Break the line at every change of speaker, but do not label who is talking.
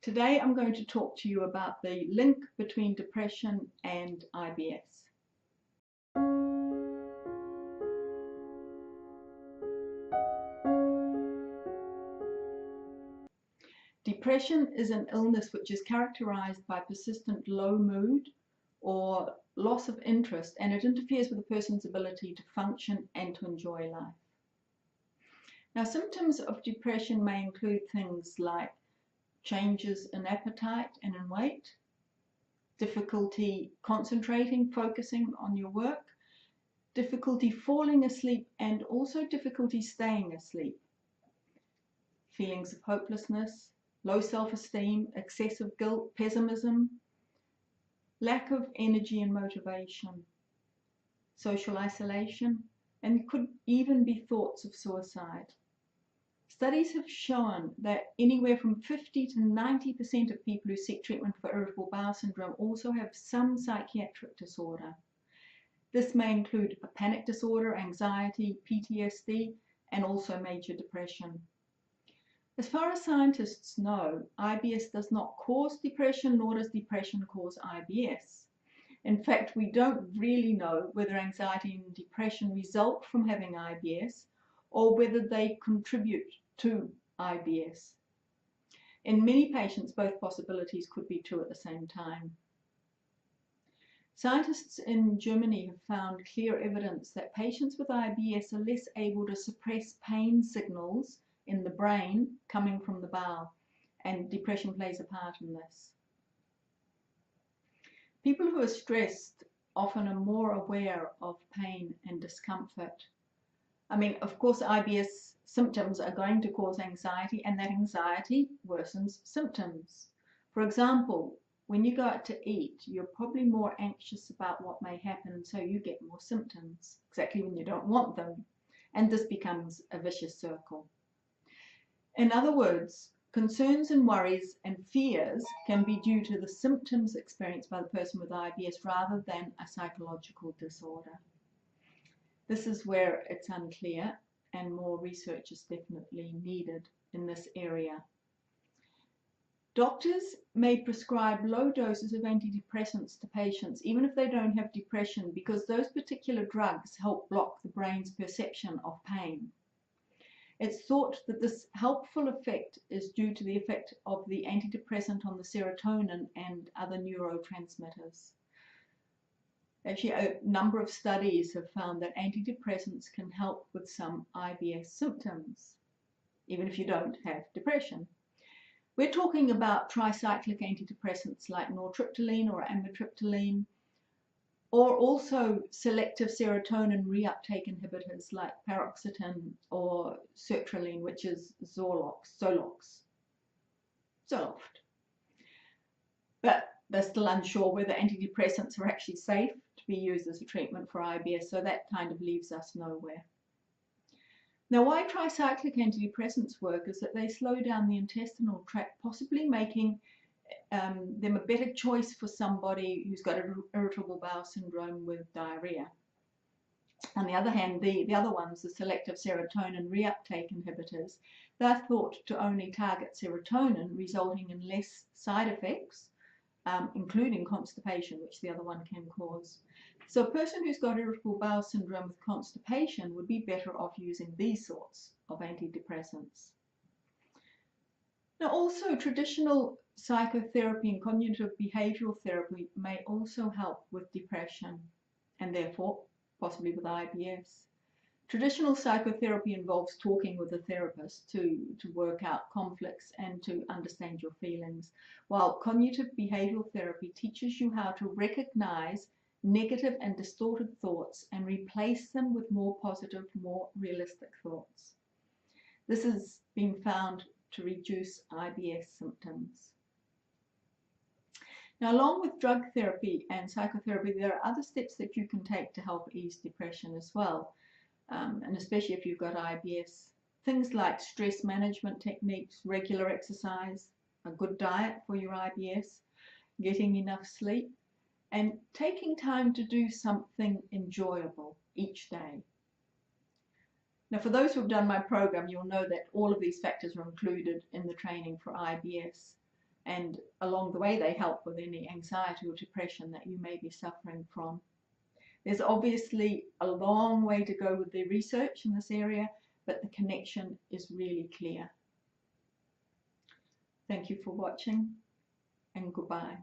Today I'm going to talk to you about the link between depression and IBS. Depression is an illness which is characterized by persistent low mood or loss of interest, and it interferes with a person's ability to function and to enjoy life. Now, symptoms of depression may include things like changes in appetite and in weight, difficulty concentrating, focusing on your work, difficulty falling asleep, and also difficulty staying asleep, feelings of hopelessness, low self-esteem, excessive guilt, pessimism, lack of energy and motivation, social isolation, and could even be thoughts of suicide. Studies have shown that anywhere from 50 to 90% of people who seek treatment for irritable bowel syndrome also have some psychiatric disorder. This may include a panic disorder, anxiety, PTSD, and also major depression. As far as scientists know, IBS does not cause depression, nor does depression cause IBS. In fact, we don't really know whether anxiety and depression result from having IBS or whether they contribute to IBS. In many patients, both possibilities could be true at the same time. Scientists in Germany have found clear evidence that patients with IBS are less able to suppress pain signals in the brain coming from the bowel, and depression plays a part in this. People who are stressed often are more aware of pain and discomfort. I mean, of course, IBS symptoms are going to cause anxiety, and that anxiety worsens symptoms. For example, when you go out to eat, you're probably more anxious about what may happen, so you get more symptoms, exactly when you don't want them, and this becomes a vicious circle. In other words, concerns and worries and fears can be due to the symptoms experienced by the person with IBS rather than a psychological disorder. This is where it's unclear, and more research is definitely needed in this area. Doctors may prescribe low doses of antidepressants to patients even if they don't have depression, because those particular drugs help block the brain's perception of pain. It's thought that this helpful effect is due to the effect of the antidepressant on the serotonin and other neurotransmitters. Actually, a number of studies have found that antidepressants can help with some IBS symptoms, even if you don't have depression. We're talking about tricyclic antidepressants like nortriptyline or amitriptyline, or also selective serotonin reuptake inhibitors like paroxetine or sertraline, which is Zoloft. But they're still unsure whether antidepressants are actually safe to be used as a treatment for IBS, so that kind of leaves us nowhere. Now, why tricyclic antidepressants work is that they slow down the intestinal tract, possibly making them a better choice for somebody who's got irritable bowel syndrome with diarrhea. On the other hand, the other ones, the selective serotonin reuptake inhibitors, they're thought to only target serotonin, resulting in less side effects, including constipation, which the other one can cause. So a person who's got irritable bowel syndrome with constipation would be better off using these sorts of antidepressants. Now, also traditional psychotherapy and cognitive behavioral therapy may also help with depression and therefore possibly with IBS. Traditional psychotherapy involves talking with a therapist to work out conflicts and to understand your feelings, while cognitive behavioral therapy teaches you how to recognize negative and distorted thoughts and replace them with more positive, more realistic thoughts. This has been found to reduce IBS symptoms. Now, along with drug therapy and psychotherapy, there are other steps that you can take to help ease depression as well, and especially if you've got IBS. Things like stress management techniques, regular exercise, a good diet for your IBS, getting enough sleep, and taking time to do something enjoyable each day. Now, for those who've done my program, you'll know that all of these factors are included in the training for IBS. and along the way they help with any anxiety or depression that you may be suffering from. There's obviously a long way to go with the research in this area, but the connection is really clear. Thank you for watching, and goodbye.